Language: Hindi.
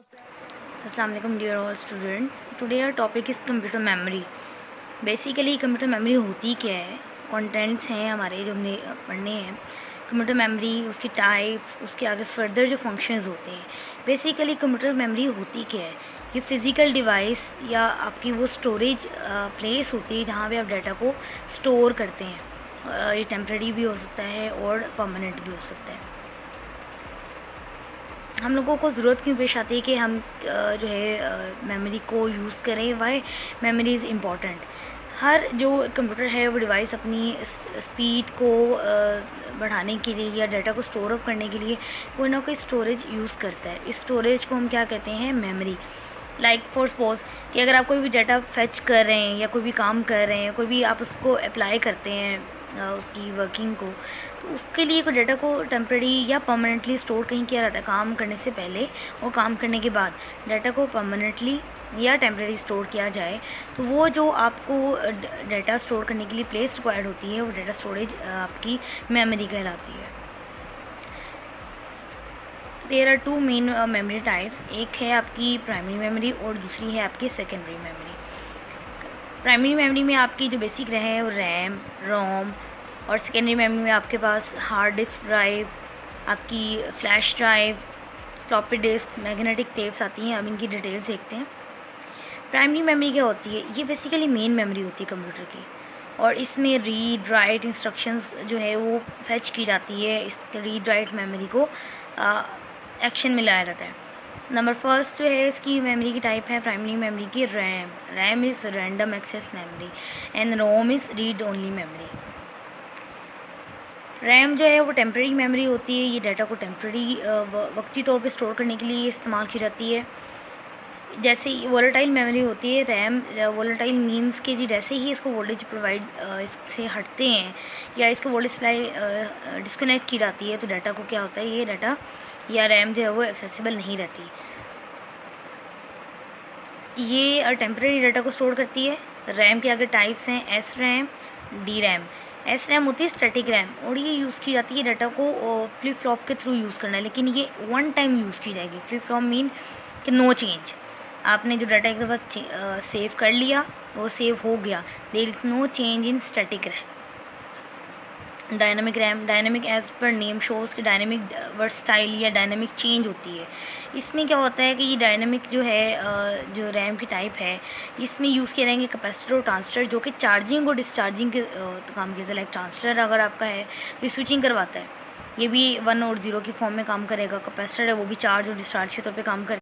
Assalamu alaikum dear all students. Today our topic is computer memory. Basically computer memory होती क्या है, कंटेंट्स हैं हमारे जो हमने पढ़ने हैं। कंप्यूटर मेमोरी, उसकी टाइप्स, उसके आगे फर्दर जो फंक्शंस होते हैं। बेसिकली कंप्यूटर मेमोरी होती क्या है, ये फिज़िकल डिवाइस या आपकी वो स्टोरेज प्लेस होती है जहाँ पे आप डाटा को स्टोर करते हैं। ये टेम्प्रेरी भी हो सकता है और परमानेंट भी हो सकता है। हम लोगों को ज़रूरत क्यों पेश आती है कि हम जो है मेमोरी को यूज़ करें। Why memory is important. हर जो कंप्यूटर है वो डिवाइस अपनी स्पीड को बढ़ाने के लिए या डाटा को स्टोर अप करने के लिए कोई ना कोई स्टोरेज यूज़ करता है। इस स्टोरेज को हम क्या कहते हैं, मेमोरी। लाइक फॉर सपोज कि अगर आप कोई भी डाटा फेच कर रहे हैं या कोई भी काम कर रहे हैं, कोई भी आप उसको अप्लाई करते हैं उसकी वर्किंग को, तो उसके लिए कोई डाटा को टेम्प्रेरी या परमानेंटली स्टोर कहीं किया जाता है काम करने से पहले और काम करने के बाद डाटा को परमानेंटली या टेम्प्रेरी स्टोर किया जाए। तो वो जो आपको डाटा स्टोर करने के लिए प्लेस रिक्वायर्ड होती है वो डाटा स्टोरेज आपकी मेमोरी कहलाती है। There are two main memory types. एक है आपकी प्राइमरी मेमोरी और दूसरी है आपकी सेकेंडरी मेमोरी। प्राइमरी मेमोरी में आपकी जो बेसिक रहे वो रैम, रोम, और सेकेंडरी मेमोरी में आपके पास हार्ड डिस्क ड्राइव, आपकी flash drive, floppy disk, magnetic tapes आती हैं। अब इनकी डिटेल्स देखते हैं। प्राइमरी मेमोरी क्या होती है, ये बेसिकली मेन मेमोरी होती है कंप्यूटर की, और इसमें रीड राइट इंस्ट्रक्शंस जो है वो फेच की जाती है। इस रीड राइट मेमोरी को एक्शन में लाया जाता है। नंबर फर्स्ट जो है इसकी मेमोरी की टाइप है प्राइमरी मेमोरी की RAM. RAM is random access memory and ROM is read only memory. RAM जो है वो टेम्प्रेरी मेमोरी होती है। ये डाटा को टेम्प्रेरी वक्ती तौर पे स्टोर करने के लिए इस्तेमाल की जाती है। जैसे वोलेटाइल मेमोरी होती है रैम। वोलेटाइल मीन्स कि जी जैसे ही इसको वोल्टेज प्रोवाइड इससे हटते हैं या इसको वोल्टेज सप्लाई डिस्कनेक्ट की जाती है तो डाटा को क्या होता है, ये डाटा या रैम जो है वो एक्सेसिबल नहीं रहती। ये टेम्प्रेरी डाटा को स्टोर करती है। रैम के आगे टाइप्स हैं S RAM, D RAM. S RAM होती है स्टैटिक रैम और ये यूज़ की जाती है डाटा को फ्लिप फ्लॉप के थ्रू यूज़ करना है, लेकिन ये वन टाइम यूज़ की जाएगी। फ्लिप फ्लॉप मीन कि नो चेंज। आपने जो डाटा एक दफ़ा सेव कर लिया वो सेव हो गया, there is no change in static RAM. Dynamic RAM, dynamic as per name shows कि डायनामिक वर्सटाइल या डायनामिक चेंज होती है। इसमें क्या होता है कि ये डायनामिक जो है जो रैम की टाइप है इसमें यूज़ किए जाएंगे कैपेसिटर और ट्रांजिस्टर जो कि चार्जिंग और डिस्चार्जिंग के काम किया। लाइक ट्रांजिस्टर अगर आपका है तो स्विचिंग करवाता है, ये भी 1 और 0 की फॉर्म में काम करेगा। कैपेसिटर है वो भी चार्ज और डिस्चार्ज के तौर पे काम करेगा।